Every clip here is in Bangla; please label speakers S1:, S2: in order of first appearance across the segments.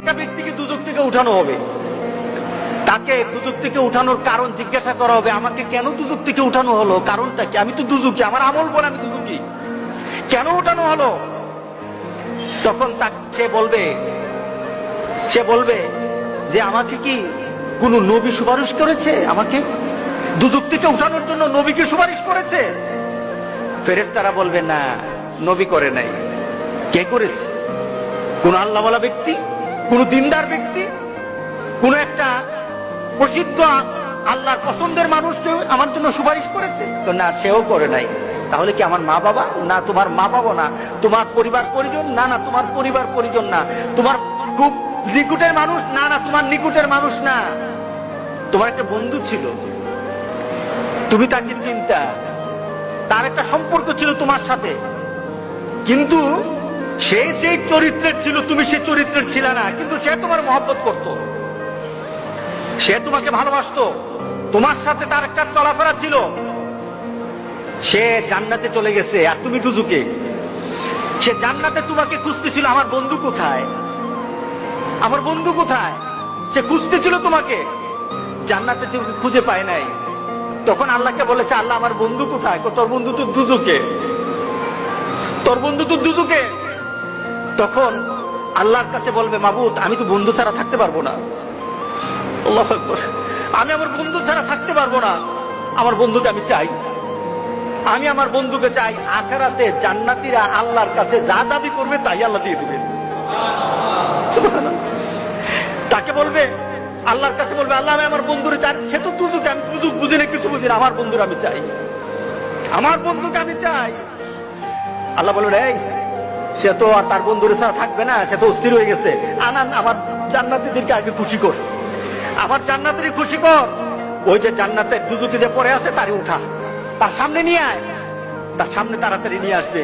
S1: একটা ব্যক্তিকে দুজক থেকে উঠানো হবে, তাকে দুজক থেকে উঠানোর কারণ জিজ্ঞাসা করা হবে, আমাকে কেন দুজক থেকে উঠানো হলো, কারণটা কি? আমি তো দুজকি, আমার আমল বলে আমি দুজকি, কেন উঠানো হলো? তখন সে বলবে যে আমাকে কি কোন নবী সুপারিশ করেছে? আমাকে দুজক থেকে উঠানোর জন্য নবীকে সুপারিশ করেছে? ফেরেশতারা বলবে না, নবী করে নাই। কে করেছে? কোন আল্লাহওয়ালা ব্যক্তি, কোন দিনদার ব্যক্তি, কোন একটা প্রসিদ্ধ আল্লাহর পছন্দের মানুষ কেউ আমার জন্য সুপারিশ করেছে? তো না, সেও করে নাই। তাহলে কি আমার মা বাবা? না, তোমার মা বাবা না। তোমার পরিবার পরিজন? না, না, তোমার পরিবার পরিজন না। তোমার খুব নিকটের মানুষ? না, না, তোমার নিকটের মানুষ না। তোমার একটা বন্ধু ছিল, তুমি তাকে চিন্তা, তার একটা সম্পর্ক ছিল তোমার সাথে, কিন্তু সে যে চরিত্রের ছিল তুমি সে চরিত্রের ছিল না, কিন্তু সে তোমার মহব্বত করত, সে তোমাকে ভালোবাসতো, তোমার সাথে তার একটা চলাফেরা ছিল। সে জান্নাতে চলে গেছে আর তুমি দুজকে। সে জান্নাতে তোমাকে খুঁজতেছিল, আমার বন্ধু কোথায়, আমার বন্ধু কোথায়, সে খুঁজতেছিল তোমাকে, জান্নাতে তুমি খুঁজে পায় নাই। তখন আল্লাহকে বলেছে, আল্লাহ আমার বন্ধু কোথায়? তোর বন্ধু তো দুজকে, তোর বন্ধু তো দুজকে। তখন আল্লাহর কাছে বলবে, মাবুদ আমি তো বন্ধু ছাড়া থাকতে পারবো না, আল্লাহু আকবার, আমি আমার বন্ধু ছাড়া থাকতে পারবো না, আমার বন্ধুকে আমি চাই, আমি আমার বন্ধুকে চাই। আখিরাতে জান্নাতীরা আল্লাহর কাছে যা দাবি করবে তাই আল্লাহ দিয়ে দিবেন। তাকে বলবে, আল্লাহর কাছে বলবে, আল্লাহ আমি আমার বন্ধুরে চাই, সে তো দুজকে, আমি দুজক বুঝি না, কিছু বুঝি না, আমার বন্ধুর আমি চাই, আমার বন্ধুকে আমি চাই। আল্লাহ বলবে, এই সে তো আর তার বন্ধুরে ছাড়া থাকবে না, সে তো অস্থির হয়ে গেছে, আনান আমার জান্নাতীদেরকে আগে খুশি কর, আমার জান্নাতেরই খুশি কর। ওই যে জান্নাতের দুজকে যে পড়ে আছে তারই উঠা, তার সামনে নিয়ে আয়, তার সামনে তাড়াতাড়ি নিয়ে আসবে।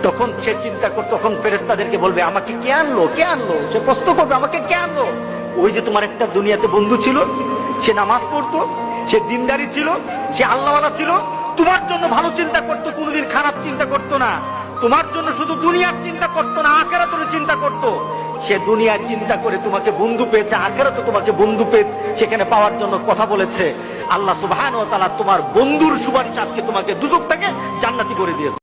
S1: তখন সে চিন্তা করত, তখন ফেরেশতাদেরকে বলবে, আমাকে কে আনলো, কে আনলো? সে প্রশ্ন করবে, আমাকে কে আনলো? ওই যে তোমার একটা দুনিয়াতে বন্ধু ছিল, সে নামাজ পড়তো, সে দিনদারি ছিল, সে আল্লাহওয়ালা ছিল, তোমার জন্য ভালো চিন্তা করতো, কোনোদিন খারাপ চিন্তা করতো না, তোমার জন্য শুধু দুনিয়ার চিন্তা করতো না, আখিরাতের চিন্তা করতো। সে দুনিয়ার চিন্তা করে তোমাকে বন্ধু পেয়েছে, আখিরাতে তোমাকে বন্ধু পেয়ে সেখানে পাওয়ার জন্য কথা বলেছে। আল্লাহ সুবহানাহু ওয়া তাআলা তোমার বন্ধুর সুপারিশ আজকে তোমাকে দুজক থেকে জান্নাতি করে দিয়েছে।